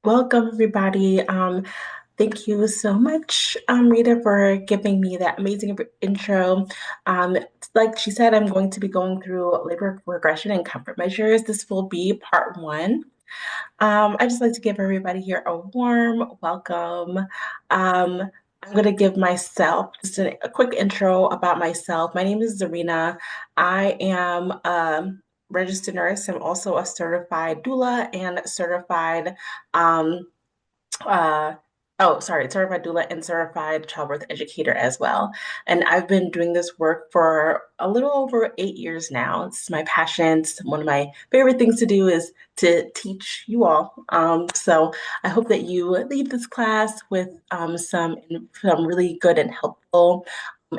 Welcome, everybody. Thank you so much, Rita, for giving me that amazing intro. Um, like she said, I'm going to be going through labor regression and comfort measures. This will be part one. I just like to give everybody here a warm welcome. I'm going to give myself just a quick intro about myself. My name is Zoerina. I am a registered nurse. I'm also a certified doula and certified um, uh, certified doula and certified childbirth educator as well. And I've been doing this work for a little over 8 years now. It's my passion. It's one of my favorite things to do is to teach you all. So I hope that you leave this class with some really good and helpful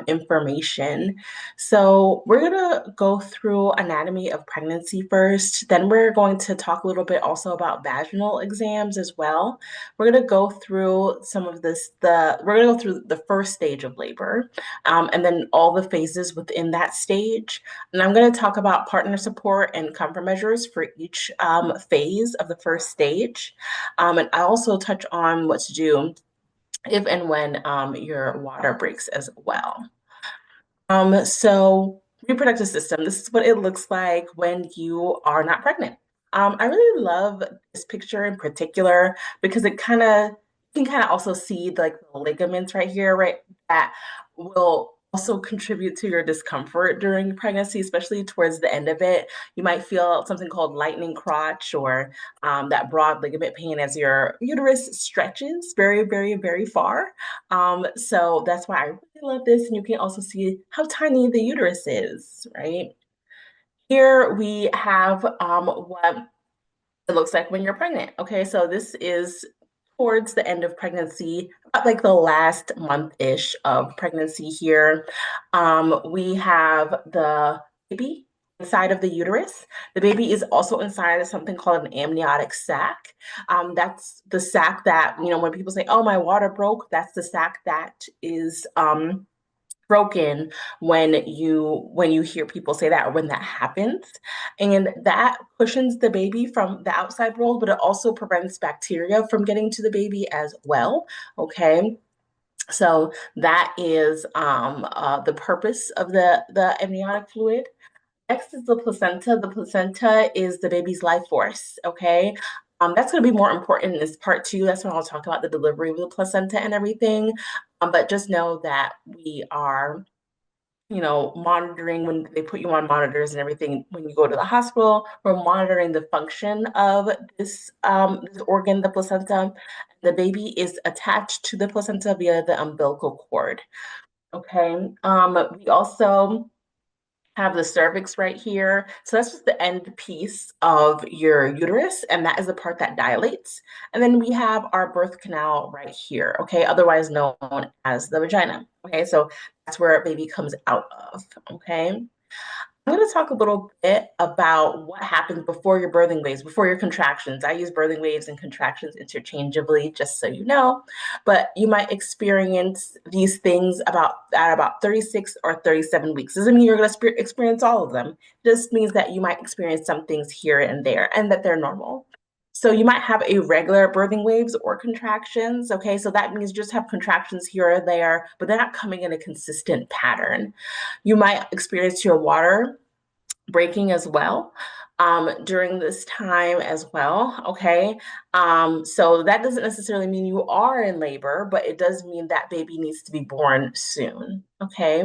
information. So we're gonna go through anatomy of pregnancy first. Then we're going to talk a little bit also about vaginal exams as well. We're gonna go through some of this. We're gonna go through the first stage of labor, and then all the phases within that stage. And I'm gonna talk about partner support and comfort measures for each phase of the first stage. And I also touch on what to do if and when your water breaks as well. So reproductive system, this is what it looks like when you are not pregnant. I really love this picture in particular because it kind of you can kind of also see like the ligaments right here, right? That will also contribute to your discomfort during pregnancy, especially towards the end of it. You might feel something called lightning crotch or that broad ligament pain as your uterus stretches very, very, very far. So that's why I really love this. And you can also see how tiny the uterus is, right? Here we have what it looks like when you're pregnant. Okay, so this is towards the end of pregnancy, about like the last month-ish of pregnancy here. We have the baby inside of the uterus. The baby is also inside of something called an amniotic sac. That's the sac that, when people say, oh, my water broke, that's the sac that is broken when you hear people say that or when that happens, and that cushions the baby from the outside world, but it also prevents bacteria from getting to the baby as well. Okay, so that is the purpose of the amniotic fluid. Next is the placenta. The placenta is the baby's life force. Okay. That's going to be more important in this part two. That's when I'll talk about the delivery of the placenta and everything. But just know that we are monitoring when they put you on monitors and everything when you go to the hospital. We're monitoring the function of this organ, the placenta. The baby is attached to the placenta via the umbilical cord. Okay. We also have the cervix right here. So that's just the end piece of your uterus, and that is the part that dilates. And then we have our birth canal right here, okay, otherwise known as the vagina. Okay, so that's where a baby comes out of, okay? I'm going to talk a little bit about what happens before your birthing waves, before your contractions. I use birthing waves and contractions interchangeably, just so you know. But you might experience these things at about 36 or 37 weeks. Doesn't mean you're going to experience all of them. It just means that you might experience some things here and there, and that they're normal. So you might have irregular birthing waves or contractions. Okay, so that means you just have contractions here or there, but they're not coming in a consistent pattern. You might experience your water breaking as well during this time as well. Okay. So that doesn't necessarily mean you are in labor, but it does mean that baby needs to be born soon. Okay.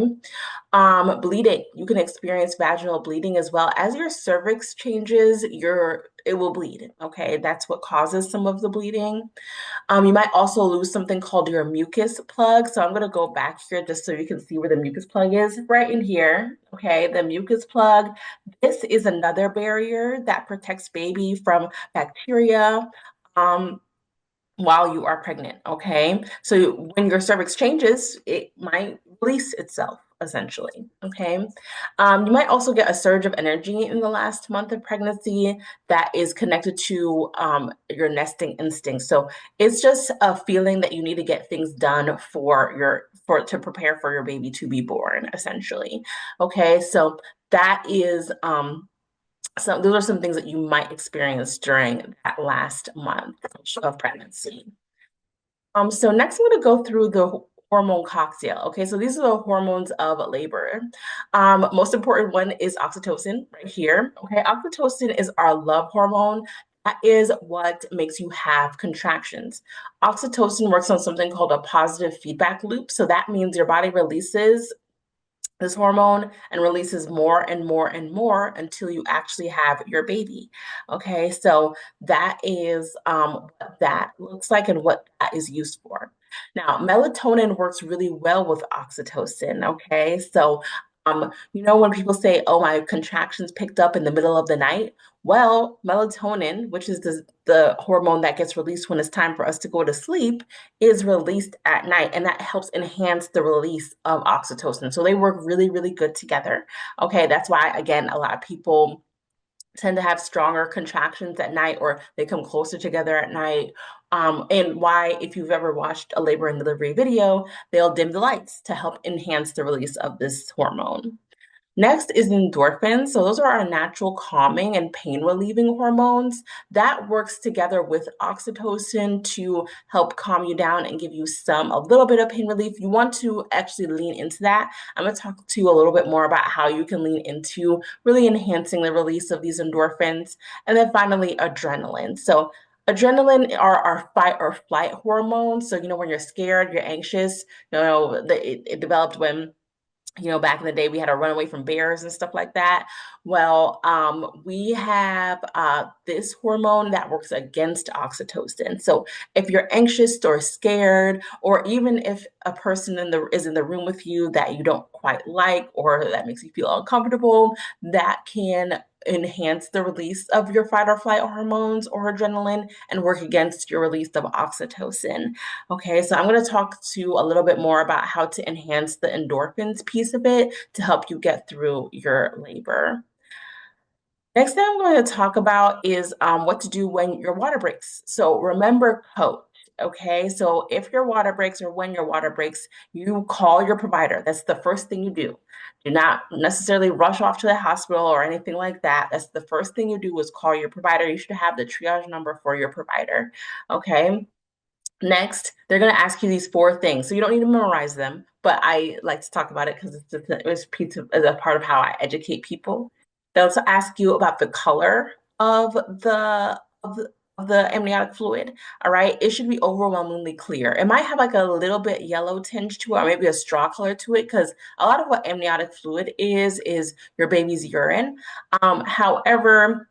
Bleeding. You can experience vaginal bleeding as well. As your cervix changes, it will bleed. Okay. That's what causes some of the bleeding. You might also lose something called your mucus plug. So I'm going to go back here just so you can see where the mucus plug is right in here. Okay, the mucus plug. This is another barrier that protects baby from bacteria. Um, while you are pregnant. Okay. So when your cervix changes, it might release itself essentially. Okay. You might also get a surge of energy in the last month of pregnancy that is connected to your nesting instinct. So it's just a feeling that you need to get things done to prepare for your baby to be born essentially. Okay. So that is So those are some things that you might experience during that last month of pregnancy. So next I'm going to go through the hormone cocktail. Okay, so these are the hormones of labor. Most important one is oxytocin right here. Okay, oxytocin is our love hormone. That is what makes you have contractions. Oxytocin works on something called a positive feedback loop. So that means your body releases this hormone and releases more and more and more until you actually have your baby. Okay, so that is what that looks like and what that is used for. Now, melatonin works really well with oxytocin. Okay, so when people say, "Oh, my contractions picked up in the middle of the night," well, melatonin, which is the hormone that gets released when it's time for us to go to sleep, is released at night, and that helps enhance the release of oxytocin. So they work really, really good together. Okay, that's why, again, a lot of people tend to have stronger contractions at night or they come closer together at night. And why, if you've ever watched a labor and delivery video, they'll dim the lights to help enhance the release of this hormone. Next is endorphins. So those are our natural calming and pain relieving hormones. That works together with oxytocin to help calm you down and give you a little bit of pain relief. You want to actually lean into that. I'm going to talk to you a little bit more about how you can lean into really enhancing the release of these endorphins. And then finally, adrenaline. So adrenaline are our fight or flight hormones. So, when you're scared, you're anxious, it developed when back in the day, we had to run away from bears and stuff like that. Well, we have this hormone that works against oxytocin. So if you're anxious or scared, or even if a person is in the room with you that you don't quite like, or that makes you feel uncomfortable, that can enhance the release of your fight or flight hormones or adrenaline and work against your release of oxytocin. Okay, so I'm going to talk to you a little bit more about how to enhance the endorphins piece of it to help you get through your labor. Next thing I'm going to talk about is what to do when your water breaks. So remember coach, okay? So if your water breaks or when your water breaks, you call your provider. That's the first thing you do. Do not necessarily rush off to the hospital or anything like that. That's the first thing you do is call your provider. You should have the triage number for your provider, okay? Next, they're going to ask you these four things. So you don't need to memorize them, but I like to talk about it because it's a part of how I educate people. They'll also ask you about the color of the amniotic fluid. All right. It should be overwhelmingly clear. It might have like a little bit yellow tinge to it, or maybe a straw color to it, because a lot of what amniotic fluid is your baby's urine. However,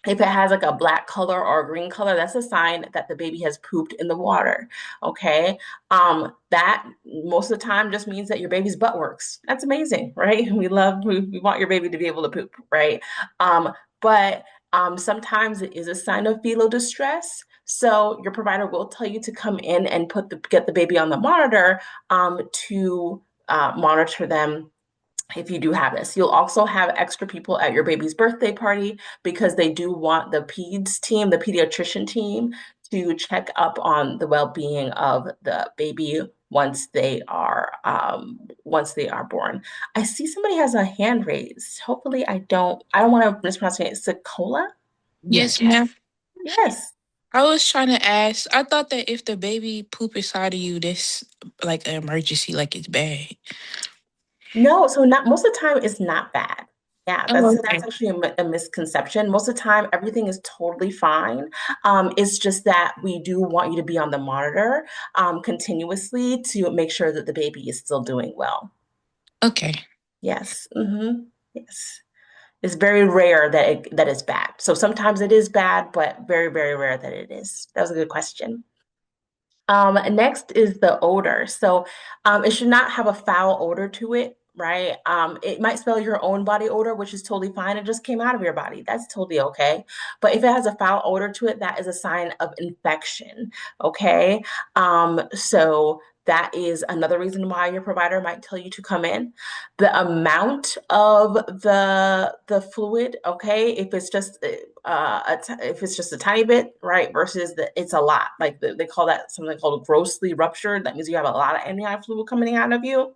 if it has like a black color or a green color, that's a sign that the baby has pooped in the water. Okay. That most of the time just means that your baby's butt works. That's amazing, right? We want your baby to be able to poop, right? But sometimes it is a sign of fetal distress. So your provider will tell you to come in and get the baby on the monitor to monitor them if you do have this. You'll also have extra people at your baby's birthday party because they do want the pediatrician team, to check up on the well-being of the baby once they are born. I see somebody has a hand raised. Hopefully I don't want to mispronounce it. Secola? Yes, ma'am. Yes. I was trying to ask. I thought that if the baby poop inside of you, this like an emergency, like it's bad. No, so not most of the time it's not bad. Yeah, Oh, that's okay. actually a misconception. Most of the time, everything is totally fine. It's just that we do want you to be on the monitor continuously to make sure that the baby is still doing well. Okay. Yes. Yes. It's very rare that it's bad. So sometimes it is bad, but very, very rare that it is. That was a good question. Next is the odor. So it should not have a foul odor to it, right? It might smell your own body odor, which is totally fine. It just came out of your body. That's totally okay. But if it has a foul odor to it, that is a sign of infection, okay? So that is another reason why your provider might tell you to come in. The amount of the fluid, okay, if it's just a tiny bit, right, versus it's a lot. Like they call that something called grossly ruptured. That means you have a lot of amniotic fluid coming out of you.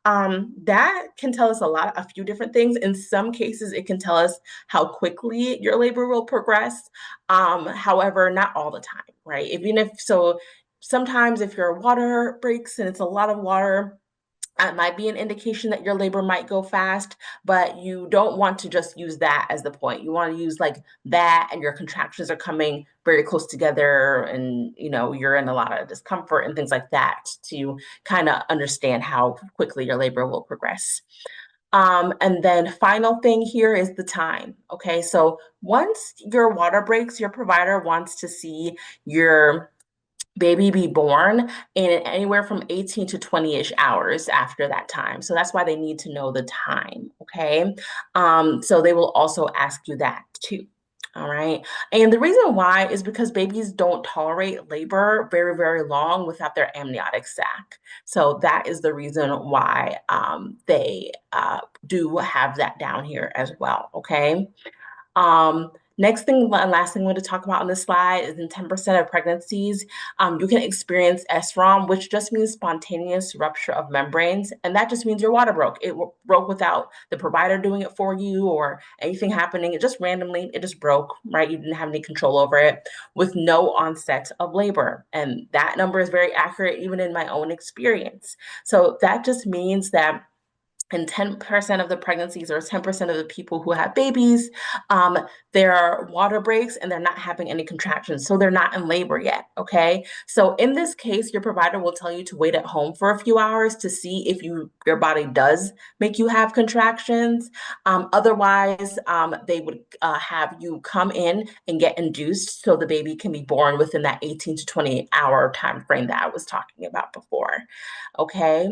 That can tell us a few different things. In some cases, it can tell us how quickly your labor will progress. However, not all the time, right? Even if so, sometimes if your water breaks and it's a lot of water, that might be an indication that your labor might go fast, but you don't want to just use that as the point. You want to use like that and your contractions are coming very close together and you're in a lot of discomfort and things like that to kind of understand how quickly your labor will progress. And then final thing here is the time. Okay, so once your water breaks, your provider wants to see your baby be born in anywhere from 18 to 20-ish hours after that time. So that's why they need to know the time. Okay. So they will also ask you that too. All right. And the reason why is because babies don't tolerate labor very, very long without their amniotic sac. So that is the reason why they do have that down here as well. Okay. Next thing, and last thing I want to talk about on this slide is in 10% of pregnancies, you can experience SROM, which just means spontaneous rupture of membranes. And that just means your water broke. It broke without the provider doing it for you or anything happening. It just randomly, it just broke, right? You didn't have any control over it with no onset of labor. And that number is very accurate, even in my own experience. So that just means that and 10% of the pregnancies or 10% of the people who have babies, um, their water breaks and they're not having any contractions. So they're not in labor yet. Okay. So in this case, your provider will tell you to wait at home for a few hours to see if your body does make you have contractions. Otherwise, they would have you come in and get induced so the baby can be born within that 18 to 20-hour time frame that I was talking about before. Okay.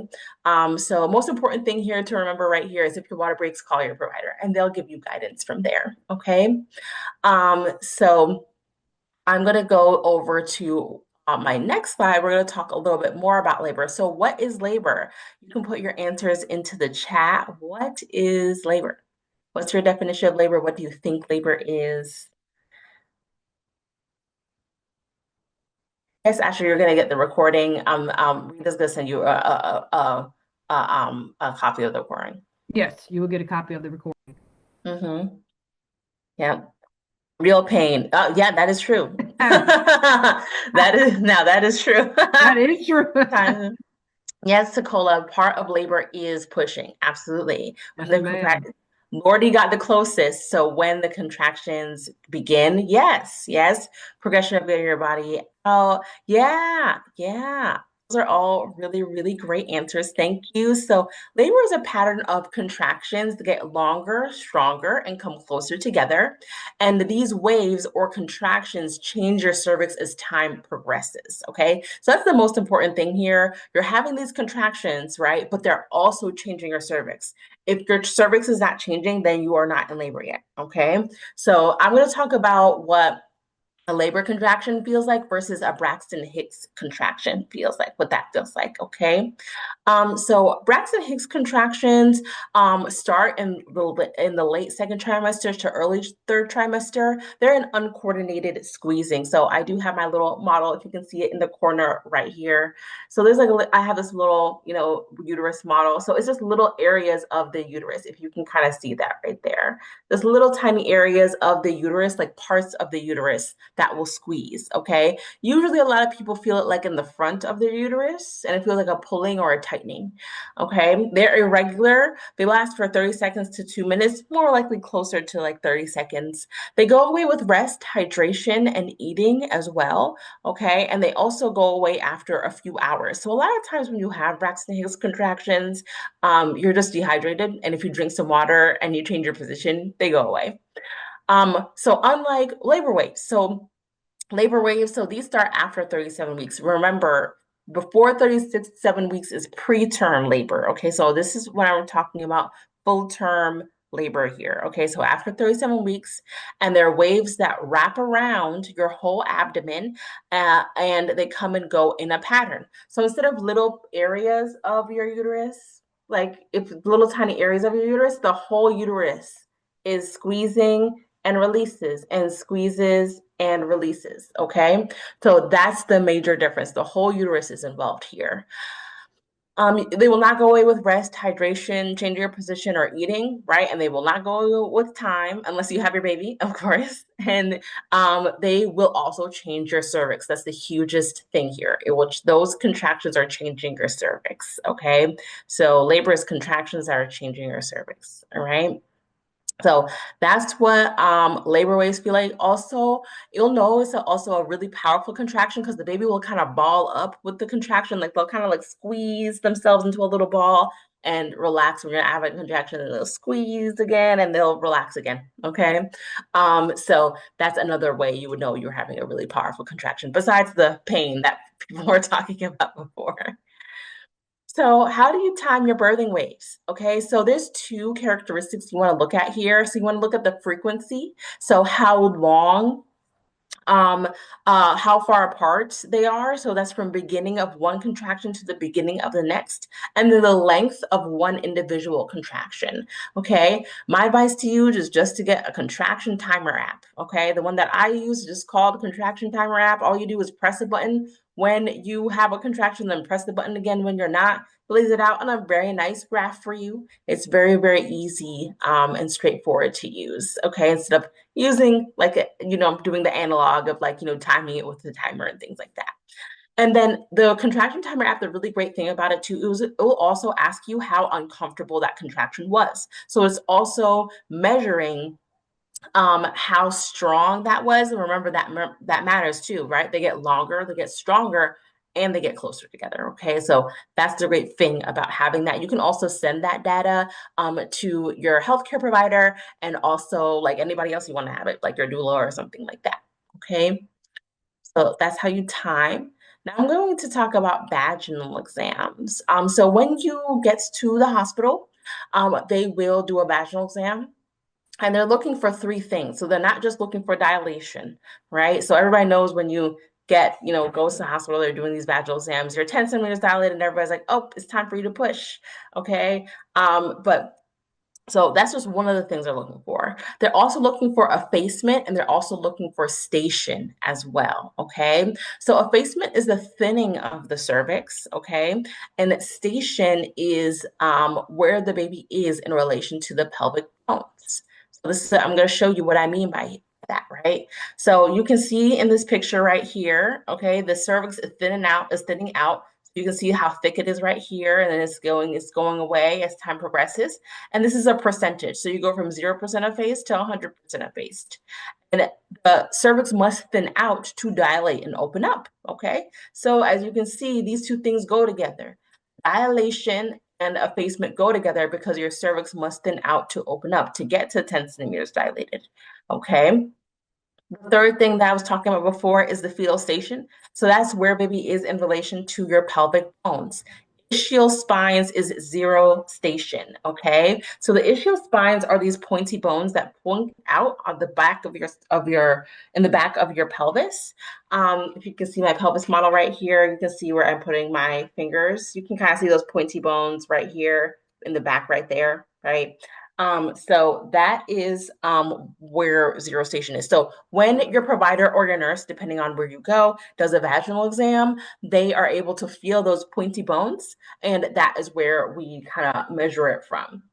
So most important thing here to remember right here is if your water breaks, call your provider and they'll give you guidance from there. Okay. So I'm going to go over to my next slide. We're going to talk a little bit more about labor. So what is labor? You can put your answers into the chat. What is labor? What's your definition of labor? What do you think labor is? Yes, Ashley, you're going to get the recording. Rita's going to send you a copy of the recording. Yes, you will get a copy of the recording. Mm-hmm. Yeah. Real pain. Oh, yeah, that is true. That is true. That is true. Yes, Sokola, part of labor is pushing. Absolutely. When Yes, the ma'am. Lordy got the closest. So when the contractions begin, yes, progression of getting your body. Oh, yeah. Those are all really, really great answers. Thank you. So labor is a pattern of contractions that get longer, stronger, and come closer together. And these waves or contractions change your cervix as time progresses. Okay. So that's the most important thing here. You're having these contractions, right? But they're also changing your cervix. If your cervix is not changing, then you are not in labor yet. Okay. So I'm going to talk about what a labor contraction feels like versus a Braxton Hicks contraction feels like, what that feels like. Okay. So Braxton Hicks contractions start in the late second trimester to early third trimester. They're an uncoordinated squeezing. So I do have my little model, if you can see it in the corner right here. So there's I have this little, uterus model. So it's just little areas of the uterus, if you can kind of see that right there. There's little tiny areas of the uterus, like parts of the uterus that will squeeze. Okay. Usually a lot of people feel it like in the front of their uterus, and it feels like a pulling or a tightening. Okay. They're irregular. They last for 30 seconds to 2 minutes, more likely closer to like 30 seconds. They go away with rest, hydration, and eating as well. Okay. And they also go away after a few hours. So a lot of times when you have Braxton Hicks contractions, you're just dehydrated. And if you drink some water and you change your position, they go away. So unlike labor waves, so these start after 37 weeks. Remember, before 37 weeks is preterm labor. Okay, so this is when I'm talking about full term labor here. Okay, so after 37 weeks, and there are waves that wrap around your whole abdomen and they come and go in a pattern. So instead of little areas of your uterus, like if little tiny areas of your uterus, the whole uterus is squeezing and releases and squeezes and releases. Okay. So that's the major difference. The whole uterus is involved here. They will not go away with rest, hydration, changing your position, or eating, right? And they will not go away with time unless you have your baby, of course. And they will also change your cervix. That's the hugest thing here. Those contractions are changing your cervix, okay? So labor is contractions that are changing your cervix, all right? So that's what labor waves feel like. Also, you'll know it's also a really powerful contraction because the baby will kind of ball up with the contraction. Like they'll kind of like squeeze themselves into a little ball and relax when you're having a contraction, and they'll squeeze again and they'll relax again. Okay. So that's another way you would know you're having a really powerful contraction, besides the pain that people were talking about before. So, how do you time your birthing waves? Okay, so there's two characteristics you want to look at here. So, you want to look at the frequency. So, how long um, how far apart they are. So that's from beginning of one contraction to the beginning of the next, and then the length of one individual contraction. Okay, my advice to you is just to get a contraction timer app. Okay, the one that I use is just called the contraction timer app. All you do is press a button when you have a contraction, then press the button again when you're not. It lays it out on a very nice graph for you. It's very, very easy and straightforward to use. Okay, instead of using like doing the analog of like timing it with the timer and things like that. And then the contraction timer app, the really great thing about it too is it will also ask you how uncomfortable that contraction was. So it's also measuring how strong that was. And remember that matters too, right? They get longer, they get stronger, and they get closer together. Okay, so that's the great thing about having that. You can also send that data to your healthcare provider and also like anybody else you want to have it, like your doula or something like that. Okay, so that's how you time. Now I'm going to talk about vaginal exams. So when you get to the hospital, they will do a vaginal exam and they're looking for three things. So they're not just looking for dilation, right? So everybody knows when you goes to the hospital, they're doing these vaginal exams, you're 10 centimeters dilated, and everybody's like, oh, it's time for you to push. Okay. But so that's just one of the things they're looking for. They're also looking for effacement and they're also looking for station as well. Okay. So effacement is the thinning of the cervix. Okay. And station is where the baby is in relation to the pelvic bones. So I'm going to show you what I mean by that, right? So you can see in this picture right here, okay, the cervix is thinning out. You can see how thick it is right here, and then it's going away as time progresses. And this is a percentage. So you go from 0% effaced to 100% effaced. And the cervix must thin out to dilate and open up. Okay. So as you can see, these two things go together. Dilation and effacement go together because your cervix must thin out to open up to get to 10 centimeters dilated. Okay. The third thing that I was talking about before is the fetal station. So that's where baby is in relation to your pelvic bones. Ischial spines is zero station, okay? So the ischial spines are these pointy bones that point out on the back of your in the back of your pelvis. If you can see my pelvis model right here, you can see where I'm putting my fingers. You can kind of see those pointy bones right here in the back right there, right? So that is where zero station is. So when your provider or your nurse, depending on where you go, does a vaginal exam, they are able to feel those pointy bones, and that is where we kind of measure it from.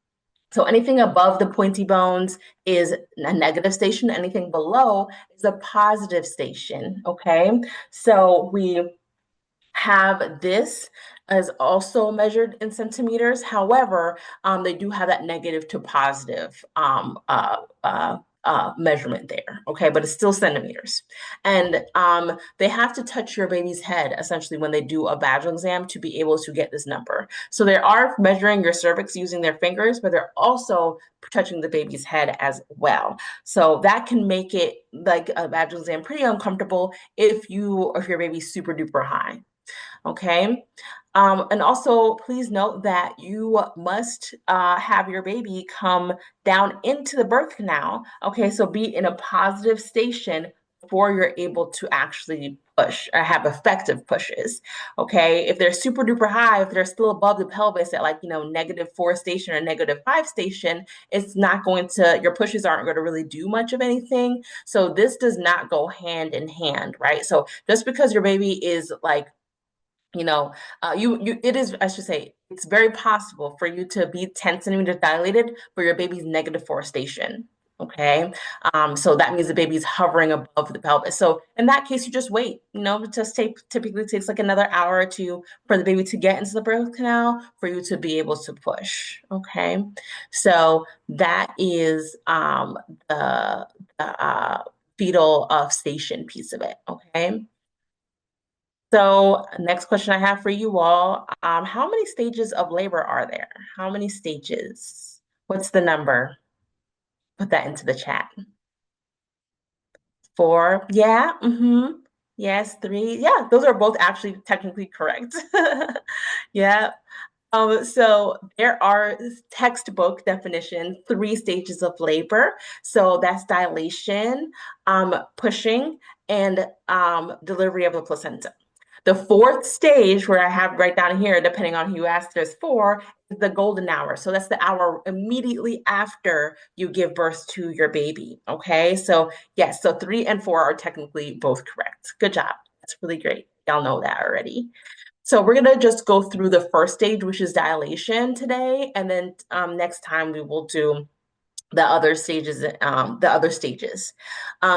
So anything above the pointy bones is a negative station. Anything below is a positive station. Okay. So we have this as also measured in centimeters. However, they do have that negative to positive measurement there. Okay, but it's still centimeters. And they have to touch your baby's head essentially when they do a vaginal exam to be able to get this number. So they are measuring your cervix using their fingers, but they're also touching the baby's head as well. So that can make it like a vaginal exam pretty uncomfortable if your baby's super duper high. Okay. And also, please note that you must have your baby come down into the birth canal. Okay. So be in a positive station before you're able to actually push or have effective pushes. Okay. If they're super duper high, if they're still above the pelvis at like, -4 station or -5 station, it's not going to, your pushes aren't going to really do much of anything. So this does not go hand in hand, right? So just because your baby is like you know, it is, I should say, it's very possible for you to be 10 centimeters dilated for your baby's -4 station. Okay. So that means the baby's hovering above the pelvis. So in that case, you just wait. It just typically takes like another hour or two for the baby to get into the birth canal for you to be able to push. Okay. So that is the fetal station piece of it. Okay. So, next question I have for you all. How many stages of labor are there? How many stages? What's the number? Put that into the chat. 4. Yeah. Yes. 3. Yeah, those are both actually technically correct. Yeah. So there are textbook definition, 3 stages of labor. So that's dilation, pushing, and delivery of the placenta. The 4th stage, where I have right down here, depending on who you ask, there's 4, is the golden hour. So that's the hour immediately after you give birth to your baby. Okay. So yes, so 3 and 4 are technically both correct. Good job. That's really great. Y'all know that already. So we're gonna just go through the first stage, which is dilation today, and then next time we will do the other stages.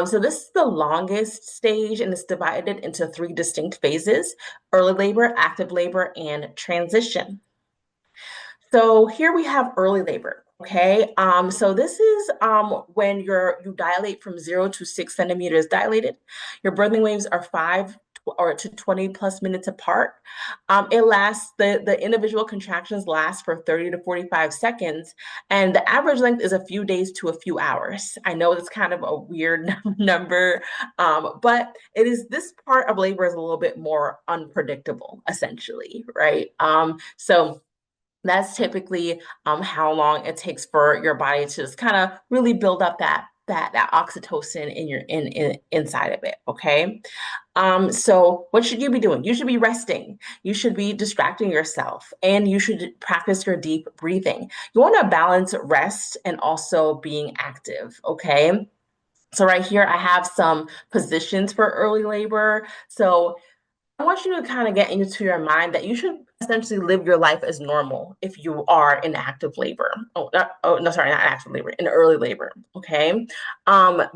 So this is the longest stage, and it's divided into 3 distinct phases: early labor, active labor, and transition. So here we have early labor. Okay, so this is when you dilate from 0 to 6 centimeters dilated. Your birthing waves are 5 or to 20 plus minutes apart. The individual contractions last for 30 to 45 seconds, and the average length is a few days to a few hours. I know it's kind of a weird number, but it is, this part of labor is a little bit more unpredictable, essentially, right? So that's typically how long it takes for your body to just kind of really build up that oxytocin inside of it. Okay. So what should you be doing? You should be resting. You should be distracting yourself, and you should practice your deep breathing. You want to balance rest and also being active. Okay. So right here, I have some positions for early labor. So I want you to kind of get into your mind that you should essentially live your life as normal if you are in active labor. Oh, no, sorry, not active labor, in early labor. Okay.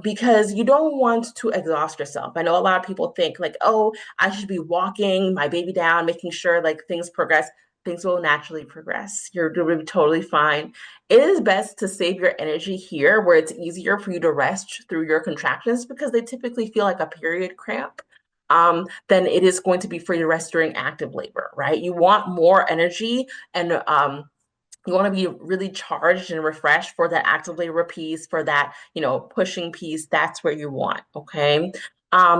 Because you don't want to exhaust yourself. I know a lot of people think like, oh, I should be walking my baby down, making sure like things progress. Things will naturally progress. You're going to be totally fine. It is best to save your energy here where it's easier for you to rest through your contractions because they typically feel like a period cramp than it is going to be for your rest during active labor, right? You want more energy, and you want to be really charged and refreshed for that active labor piece, for that, pushing piece. That's where you want, okay?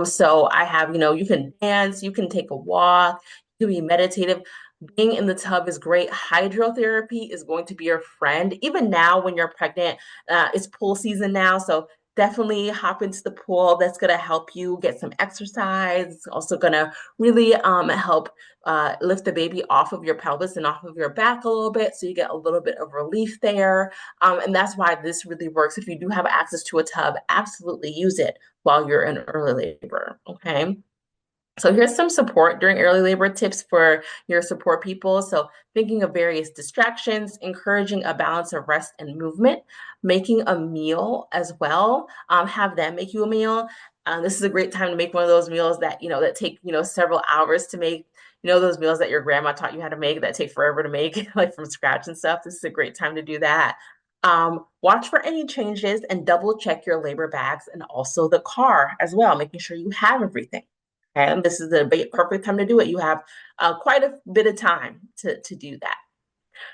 So I have, you can dance, you can take a walk, you can be meditative. Being in the tub is great. Hydrotherapy is going to be your friend. Even now, when you're pregnant, it's pool season now. So definitely hop into the pool. That's going to help you get some exercise. It's also going to really help lift the baby off of your pelvis and off of your back a little bit. So you get a little bit of relief there. And that's why this really works. If you do have access to a tub, absolutely use it while you're in early labor. Okay. So here's some support during early labor tips for your support people. So thinking of various distractions, encouraging a balance of rest and movement, making a meal as well. Have them make you a meal. This is a great time to make one of those meals that, that take, several hours to make. Those meals that your grandma taught you how to make that take forever to make, like from scratch and stuff. This is a great time to do that. Watch for any changes and double check your labor bags and also the car as well, making sure you have everything. And this is the perfect time to do it. You have quite a bit of time to do that.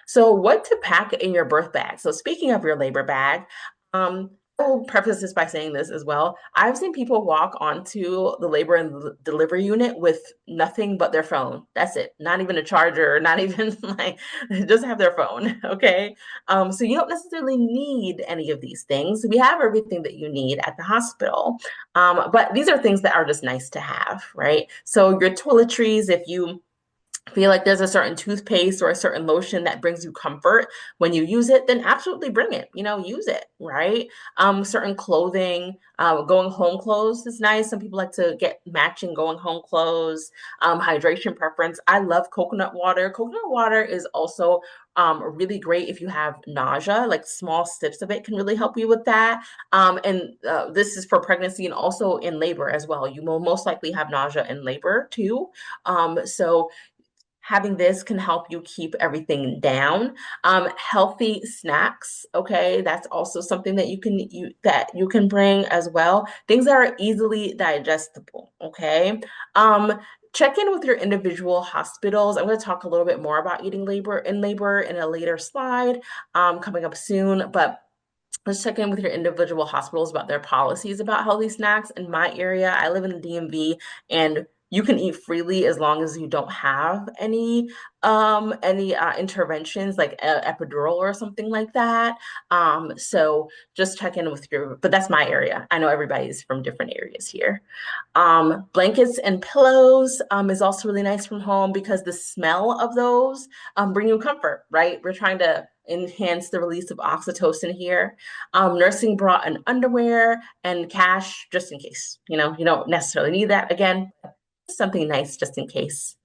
So what to pack in your birth bag? So speaking of your labor bag, I will preface this by saying this as well. I've seen people walk onto the labor and delivery unit with nothing but their phone. That's it. Not even a charger, not even like, just have their phone. Okay. So you don't necessarily need any of these things. We have everything that you need at the hospital. But these are things that are just nice to have, right? So your toiletries, if you feel like there's a certain toothpaste or a certain lotion that brings you comfort when you use it, then absolutely bring it, use it, right? Certain clothing, going home clothes is nice. Some people like to get matching going home clothes. Hydration preference. I love coconut water. Coconut water is also really great if you have nausea, like small sips of it can really help you with that. And this is for pregnancy and also in labor as well. You will most likely have nausea in labor too. So having this can help you keep everything down. Healthy snacks, okay, that's also something that you can bring as well. Things that are easily digestible, okay. Check in with your individual hospitals. I'm going to talk a little bit more about eating labor in a later slide, coming up soon, but let's check in with your individual hospitals about their policies about healthy snacks. In my area, I live in the DMV, and you can eat freely as long as you don't have any interventions like epidural or something like that. So just check in with but that's my area. I know everybody's from different areas here. Blankets and pillows is also really nice from home because the smell of those bring you comfort, right? We're trying to enhance the release of oxytocin here. Nursing bra and underwear and cash just in case. You don't necessarily need that again. Something nice just in case.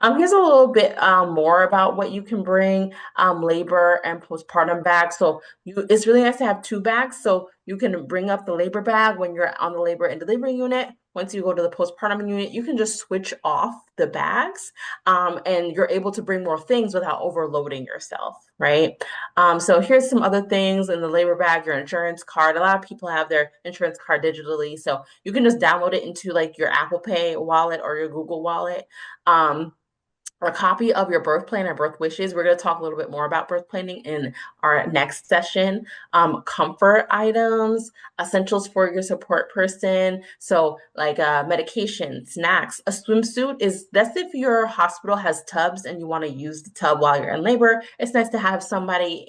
Here's a little bit more about what you can bring, labor and postpartum bags. So it's really nice to have two bags. So you can bring up the labor bag when you're on the labor and delivery unit. Once you go to the postpartum unit, you can just switch off the bags, and you're able to bring more things without overloading yourself, right? So here's some other things in the labor bag, your insurance card. A lot of people have their insurance card digitally, so you can just download it into like your Apple Pay wallet or your Google Wallet. A copy of your birth plan or birth wishes. We're going to talk a little bit more about birth planning in our next session. Comfort items, essentials for your support person. So like medication, snacks, a swimsuit that's if your hospital has tubs and you want to use the tub while you're in labor. It's nice to have somebody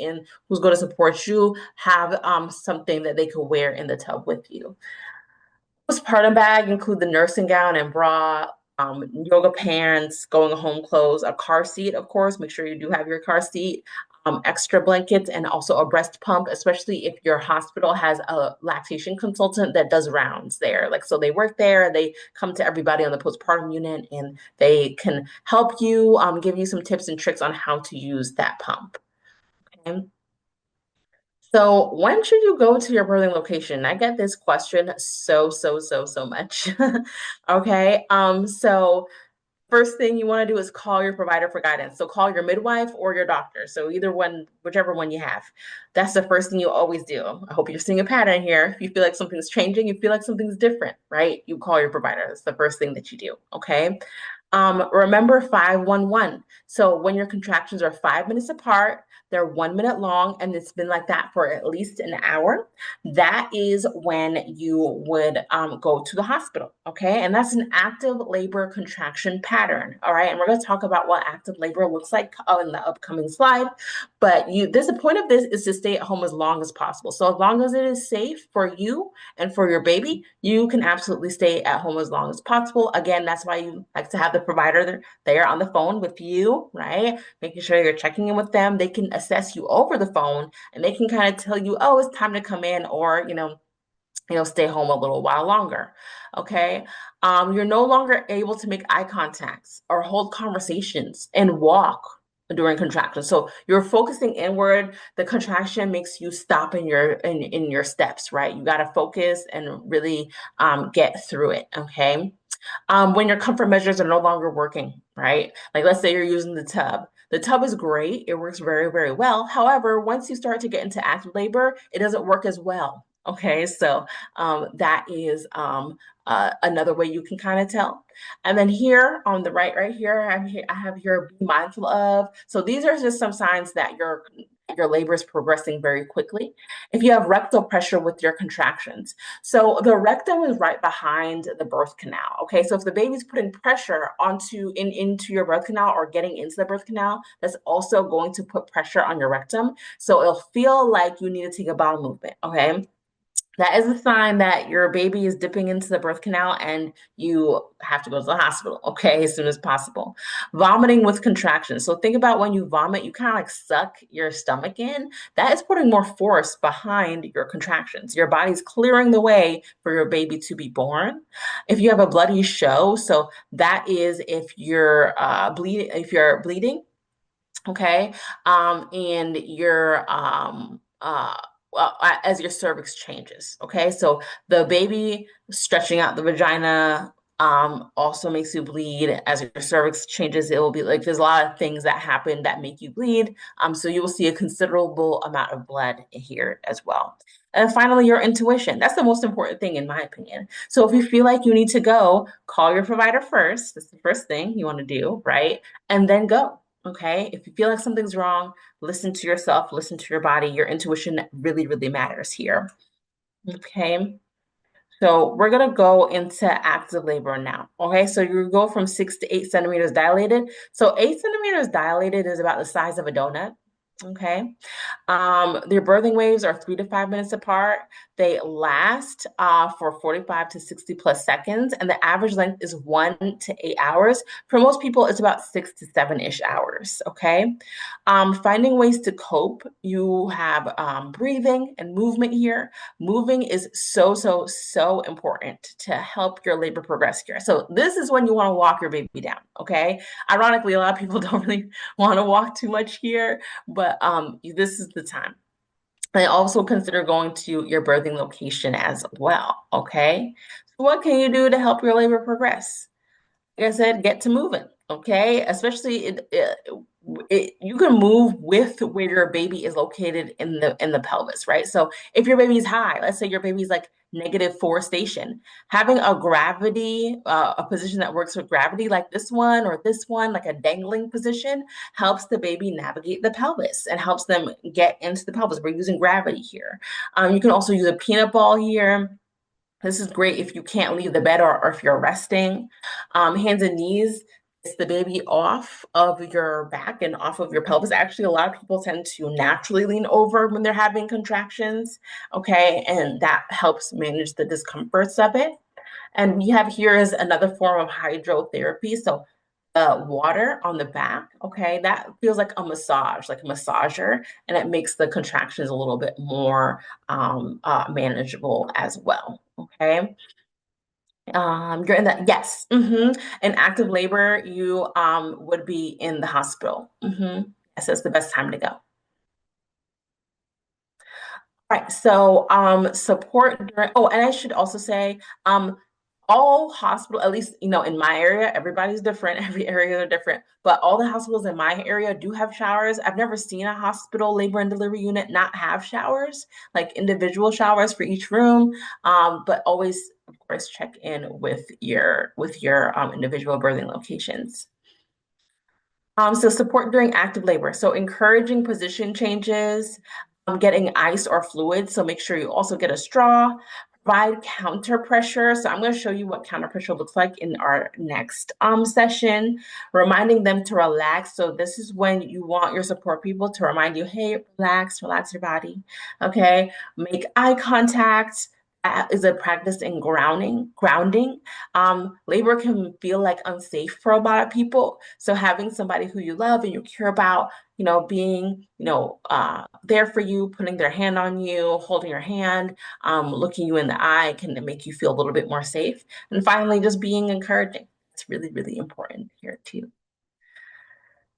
who's going to support you have something that they could wear in the tub with you. Postpartum bag include the nursing gown and bra, yoga pants, going home clothes, a car seat, of course. Make sure you do have your car seat, extra blankets, and also a breast pump, especially if your hospital has a lactation consultant that does rounds there. Like, so they work there, they come to everybody on the postpartum unit, and they can help you, give you some tips and tricks on how to use that pump. Okay. So when should you go to your birthing location? I get this question so much. Okay. So first thing you want to do is call your provider for guidance. So call your midwife or your doctor. So either one, whichever one you have. That's the first thing you always do. I hope you're seeing a pattern here. If you feel like something's changing, you feel like something's different, right? You call your provider. That's the first thing that you do. Okay. Remember 511. So when your contractions are 5 minutes apart, they're 1 minute long, and it's been like that for at least an hour. That is when you would go to the hospital, okay? And that's an active labor contraction pattern, all right? And we're going to talk about what active labor looks like in the upcoming slide. But the point of this is to stay at home as long as possible. So as long as it is safe for you and for your baby, you can absolutely stay at home as long as possible. Again, that's why you like to have the provider there on the phone with you, right? Making sure you're checking in with them. They can assess you over the phone, and they can kind of tell you, oh, it's time to come in, or stay home a little while longer. Okay. You're no longer able to make eye contacts or hold conversations and walk during contraction. So you're focusing inward. The contraction makes you stop in your steps, right? You got to focus and really get through it. Okay. When your comfort measures are no longer working, right? Like let's say you're using the tub. The tub is great. It works very, very well. However, once you start to get into active labor, it doesn't work as well. Okay, so that is another way you can kind of tell. And then here on the right here, I have here be mindful of. So these are just some signs that your labor is progressing very quickly. If you have rectal pressure with your contractions, so the rectum is right behind the birth canal. Okay, so if the baby's putting pressure into your birth canal or getting into the birth canal, that's also going to put pressure on your rectum. So it'll feel like you need to take a bowel movement. Okay. That is a sign that your baby is dipping into the birth canal and you have to go to the hospital, okay, as soon as possible. Vomiting with contractions. So think about when you vomit, you kind of like suck your stomach in. That is putting more force behind your contractions. Your body's clearing the way for your baby to be born. If you have a bloody show, so that is if you're bleeding, okay, and as your cervix changes, okay, so the baby stretching out the vagina also makes you bleed. As your cervix changes, it will be like there's a lot of things that happen that make you bleed, so you will see a considerable amount of blood here as well. And finally, your intuition. That's the most important thing, in my opinion. So if you feel like you need to go, call your provider first. That's the first thing you want to do, right? And then go. Okay. If you feel like something's wrong, listen to yourself, listen to your body. Your intuition really, really matters here. Okay. So we're going to go into active labor now. Okay. So you go from 6 to 8 centimeters dilated. So 8 centimeters dilated is about the size of a donut. Okay. Their birthing waves are 3 to 5 minutes apart. They last for 45 to 60 plus seconds, and the average length is 1 to 8 hours. For most people, it's about 6 to 7-ish hours. Okay. Finding ways to cope. You have breathing and movement here. Moving is so, so, so important to help your labor progress here. So this is when you want to walk your baby down. Okay. Ironically, a lot of people don't really want to walk too much here, but this is the time. And also consider going to your birthing location as well, okay? So what can you do to help your labor progress? Like I said, get to moving, okay? Especially you can move with where your baby is located in the pelvis, right? So if your baby's high, let's say your baby's like -4 station, having a position that works with gravity, like this one or this one, like a dangling position, helps the baby navigate the pelvis and helps them get into the pelvis. We're using gravity here. You can also use a peanut ball here. This is great if you can't leave the bed or if you're resting. Hands and knees, it's the baby off of your back and off of your pelvis. Actually, a lot of people tend to naturally lean over when they're having contractions, okay? And that helps manage the discomforts of it. And we have here is another form of hydrotherapy. So water on the back, okay, that feels like a massage, like a massager, and it makes the contractions a little bit more manageable as well, okay. You're in the, yes, in active labor, you would be in the hospital. Yes, that's the best time to go. Right. So support during, oh, and I should also say, all hospital, at least, in my area, everybody's different, every area are different, but all the hospitals in my area do have showers. I've never seen a hospital labor and delivery unit not have showers, like individual showers for each room. But always, of course, check in with your individual birthing locations. So support during active labor. So encouraging position changes, getting ice or fluid. So make sure you also get a straw, provide counter pressure. So I'm going to show you what counter pressure looks like in our next session, reminding them to relax. So this is when you want your support people to remind you, hey, relax your body. Okay. Make eye contact. Is a practice in grounding. Labor can feel like unsafe for a lot of people. So having somebody who you love and you care about, being, there for you, putting their hand on you, holding your hand, looking you in the eye can make you feel a little bit more safe. And finally, just being encouraging. It's really, really important here too.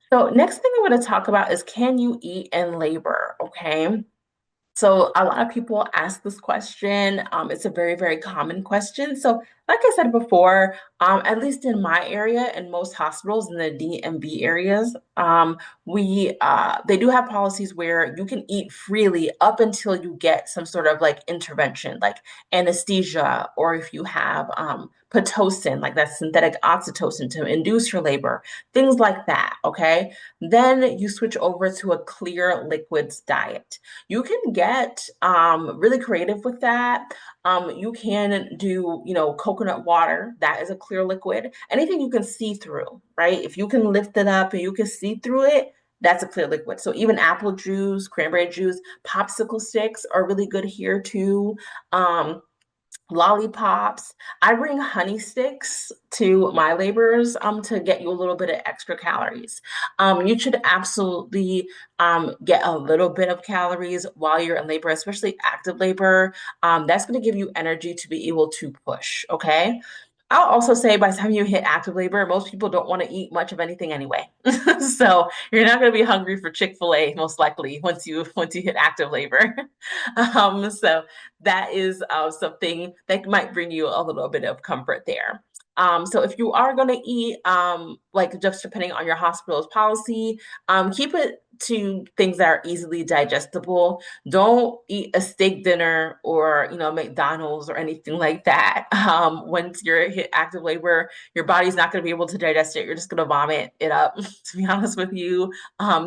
So next thing I want to talk about is, can you eat in labor? Okay. So a lot of people ask this question. It's a very, very common question. So like I said before, at least in my area and most hospitals in the DMV areas, they do have policies where you can eat freely up until you get some sort of like intervention, like anesthesia, or if you have Pitocin, like that synthetic oxytocin to induce your labor, things like that, okay? Then you switch over to a clear liquids diet. You can get really creative with that. You can do, coconut water. That is a clear liquid. Anything you can see through, right? If you can lift it up and you can see through it, That's a clear liquid. So even apple juice, cranberry juice, popsicle sticks are really good here too. Um, Lollipops. I bring honey sticks to my labors to get you a little bit of extra calories. You should absolutely get a little bit of calories while you're in labor, especially active labor. That's going to give you energy to be able to push. Okay. I'll also say by the time you hit active labor, most people don't want to eat much of anything anyway. So you're not going to be hungry for Chick-fil-A most likely once you hit active labor. So that is something that might bring you a little bit of comfort there. So if you are going to eat, like just depending on your hospital's policy, keep it to things that are easily digestible. Don't eat a steak dinner or McDonald's or anything like that. Once you're hit active labor, your body's not going to be able to digest it. You're just going to vomit it up. To be honest with you,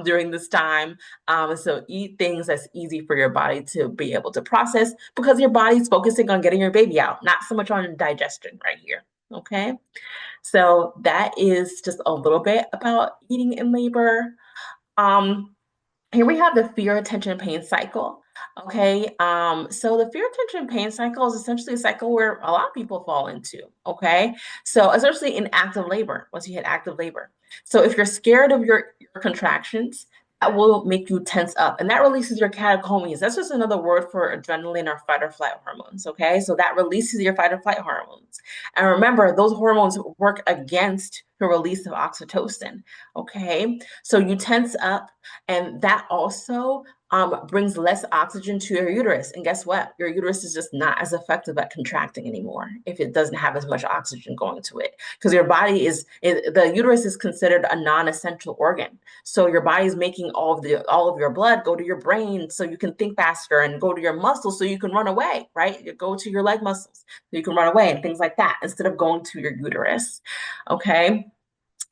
during this time. So eat things that's easy for your body to be able to process because your body's focusing on getting your baby out, not so much on digestion right here. Okay. So that is just a little bit about eating in labor. Um, Here we have the fear, tension, pain cycle. Okay. So the fear, tension, pain cycle is essentially a cycle where a lot of people fall into. Okay. So especially in active labor, once you hit active labor. So if you're scared of your contractions, that will make you tense up and that releases your catecholamines. That's just another word for adrenaline or fight or flight hormones. Okay. So that releases your fight or flight hormones. And remember, those hormones work against the release of oxytocin. Okay. So you tense up and that also brings less oxygen to your uterus. And guess what? Your uterus is just not as effective at contracting anymore if it doesn't have as much oxygen going to it. Because your body the uterus is considered a non-essential organ. So your body is making all of your blood go to your brain so you can think faster and go to your muscles so you can run away, right? You go to your leg muscles so you can run away and things like that instead of going to your uterus. Okay.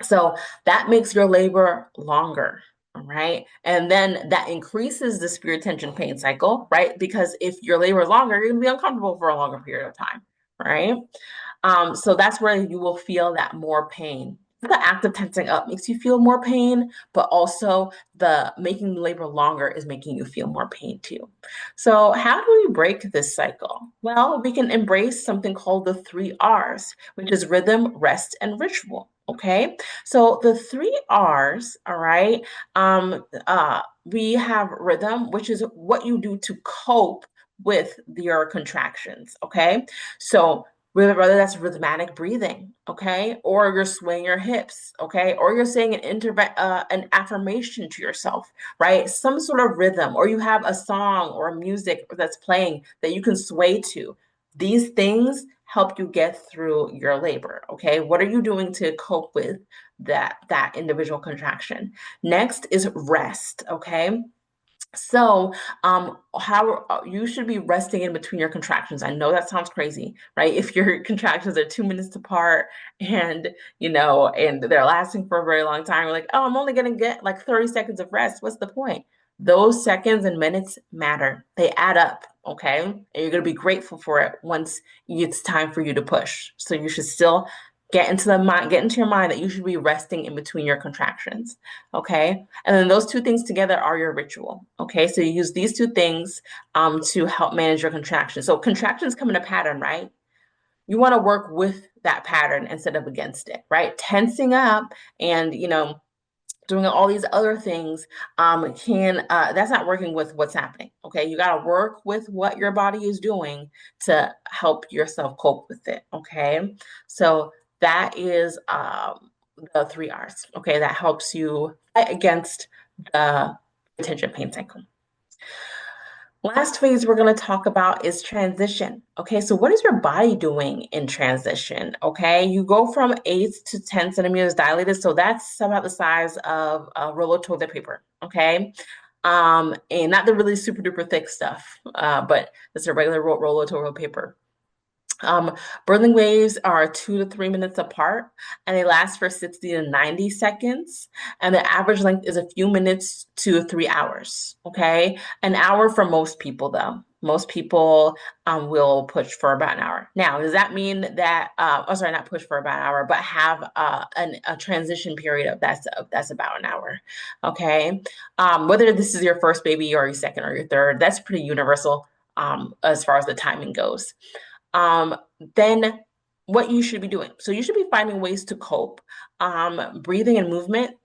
So that makes your labor longer. All right. And then that increases the spirit tension pain cycle, right? Because if your labor is longer, you're going to be uncomfortable for a longer period of time, right? So that's where you will feel that more pain. The act of tensing up makes you feel more pain, but also the making the labor longer is making you feel more pain too. So how do we break this cycle? Well, we can embrace something called the 3 R's, which is rhythm, rest, and ritual. Okay, so the 3 R's, all right, we have rhythm, which is what you do to cope with your contractions. Okay, so whether that's rhythmic breathing, okay, or you're swaying your hips, okay, or you're saying an affirmation to yourself, right? Some sort of rhythm, or you have a song or music that's playing that you can sway to. These things help you get through your labor, okay? What are you doing to cope with that individual contraction? Next is rest, okay? So, how you should be resting in between your contractions. I know that sounds crazy, right? If your contractions are 2 minutes apart and and they're lasting for a very long time, you're like, oh, I'm only gonna get like 30 seconds of rest. What's the point? Those seconds and minutes matter. They add up, okay? And you're gonna be grateful for it once it's time for you to push. So you should still get into your mind that you should be resting in between your contractions. Okay. And then those two things together are your ritual. Okay. So you use these two things to help manage your contractions. So contractions come in a pattern, right? You want to work with that pattern instead of against it, right? Tensing up and, doing all these other things that's not working with what's happening. Okay. You got to work with what your body is doing to help yourself cope with it. Okay. So that is the 3 R's. Okay. That helps you fight against the attention pain cycle. Last phase we're going to talk about is transition. Okay, so what is your body doing in transition? Okay, you go from 8 to 10 centimeters dilated, so that's about the size of a roll of toilet paper. Okay, and not the really super duper thick stuff, but it's a regular roll of toilet paper. Um, Birthing waves are 2 to 3 minutes apart, and they last for 60 to 90 seconds. And the average length is a few minutes to 3 hours. Okay, an hour for most people, though. Most people will push for about an hour. Now, does that mean that? Oh, sorry, not push for about an hour, but have a transition period that's about an hour. Okay, whether this is your first baby or your second or your third, that's pretty universal as far as the timing goes. um, then what you should be doing. So you should be finding ways to cope. Breathing and movement,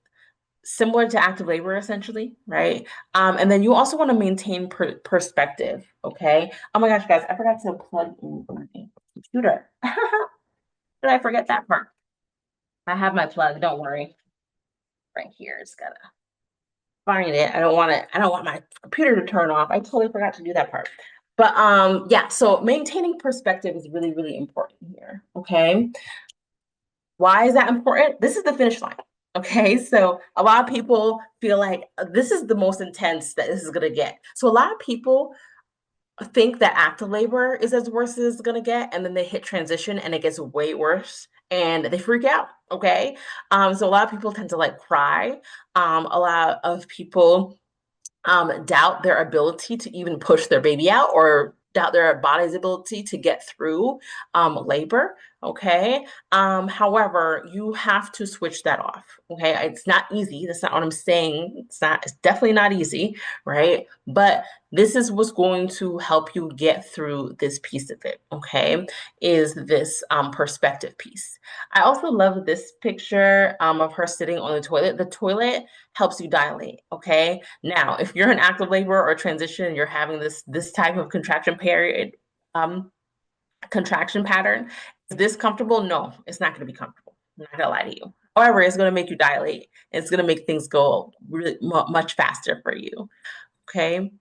similar to active labor, essentially, right? And then you also want to maintain perspective, okay? Oh my gosh, guys, I forgot to plug in my computer. Did I forget that part? I have my plug, don't worry. Right here, it's gotta find it. I don't want my computer to turn off. I totally forgot to do that part. But yeah, so maintaining perspective is really, really important here. Okay. Why is that important? This is the finish line. Okay. So a lot of people feel like this is the most intense that this is gonna get. So a lot of people think that active labor is as worse as it's gonna get, and then they hit transition and it gets way worse and they freak out. Okay. So a lot of people tend to like cry. A lot of people doubt their ability to even push their baby out or doubt their body's ability to get through labor. Okay. However, you have to switch that off. Okay. It's not easy. That's not what I'm saying. It's definitely not easy. Right. But this is what's going to help you get through this piece of it. Okay. Is this perspective piece. I also love this picture of her sitting on the toilet. The toilet helps you dilate. Okay. Now, if you're in active labor or transition and you're having this type of contraction period, contraction pattern, is this comfortable? No, it's not going to be comfortable. I'm not going to lie to you. However, it's going to make you dilate. It's going to make things go really much faster for you. Okay.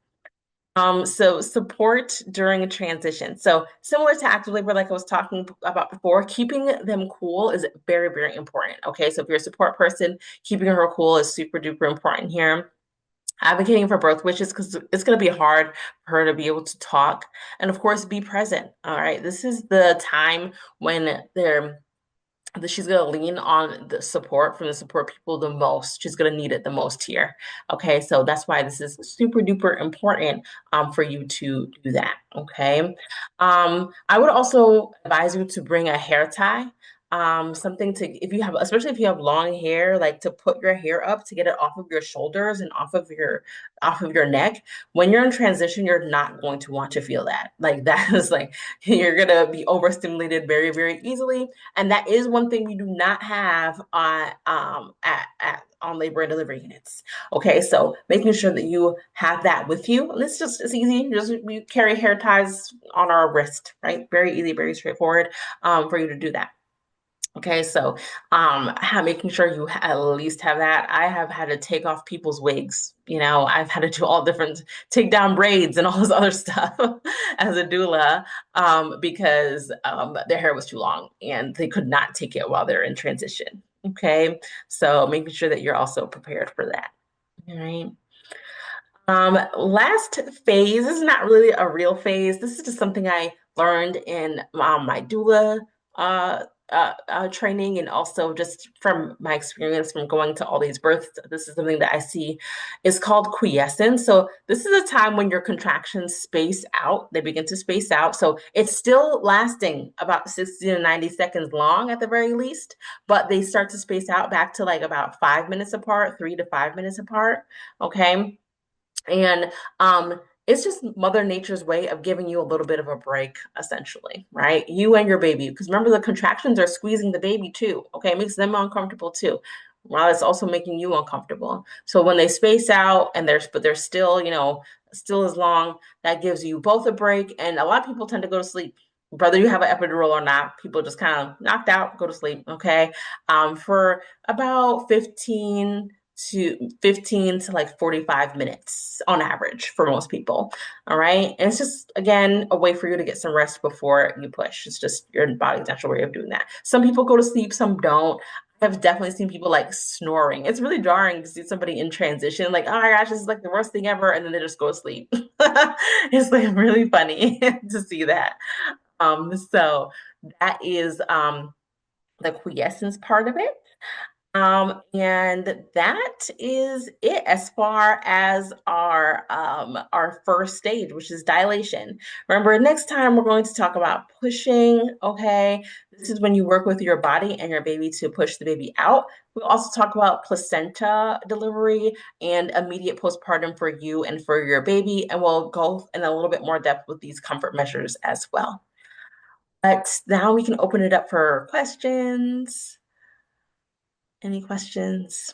So support during a transition. So similar to active labor, like I was talking about before, keeping them cool is very, very important. Okay. So if you're a support person, keeping her cool is super duper important here. Advocating for birth wishes because it's going to be hard for her to be able to talk. And of course, be present. All right. This is the time when she's going to lean on the support from the support people the most. She's going to need it the most here. Okay, so that's why this is super duper important for you to do that. Okay, I would also advise you to bring a hair tie. Something to, if you have, especially if you have long hair, like to put your hair up to get it off of your shoulders and off of your neck. When you're in transition, you're not going to want to feel that. Like that is like you're gonna be overstimulated very, very easily. And that is one thing we do not have on labor and delivery units. Okay, so making sure that you have that with you. And it's easy. Just we carry hair ties on our wrist, right? Very easy, very straightforward for you to do that. Okay, so making sure you at least have that. I have had to take off people's wigs. You know, I've had to do all different, take down braids and all this other stuff as a doula because their hair was too long and they could not take it while they're in transition. Okay, so making sure that you're also prepared for that. All right. Last phase, this is not really a real phase. This is just something I learned in my doula uh, training and also just from my experience from going to all these births. This is something that I see is called quiescence. So this is a time when your contractions space out. They begin to space out. So it's still lasting about 60 to 90 seconds long at the very least, but they start to space out back to like about 5 minutes apart, 3 to 5 minutes apart. Okay. And it's just Mother Nature's way of giving you a little bit of a break, essentially, right? You and your baby. Because remember, the contractions are squeezing the baby too. Okay. It makes them uncomfortable too. While it's also making you uncomfortable. So when they space out and they're still, still as long, that gives you both a break. And a lot of people tend to go to sleep. Whether you have an epidural or not, people just kind of knocked out, go to sleep. Okay. For about 15 to like 45 minutes on average for most people. All right. And it's just, again, a way for you to get some rest before you push. It's just your body's natural way of doing that. Some people go to sleep, some don't. I've definitely seen people like snoring. It's really jarring to see somebody in transition, like, oh my gosh, this is like the worst thing ever. And then they just go to sleep. It's like really funny to see that. So that is the quiescence part of it. And that is it as far as our first stage, which is dilation. Remember, next time we're going to talk about pushing. Okay, this is when you work with your body and your baby to push the baby out. We'll also talk about placenta delivery and immediate postpartum for you and for your baby, and we'll go in a little bit more depth with these comfort measures as well. But now we can open it up for questions. Any questions?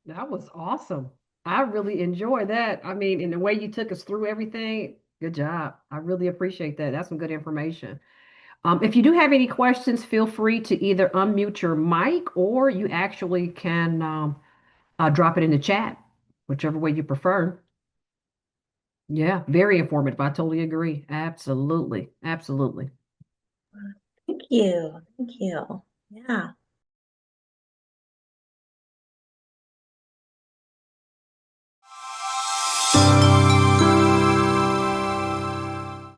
That was awesome. I really enjoyed that. I mean, and the way you took us through everything, good job. I really appreciate that. That's some good information. If you do have any questions, feel free to either unmute your mic or you actually can drop it in the chat, whichever way you prefer. Yeah, very informative. I totally agree. Absolutely. Absolutely. Thank you. Thank you. Yeah.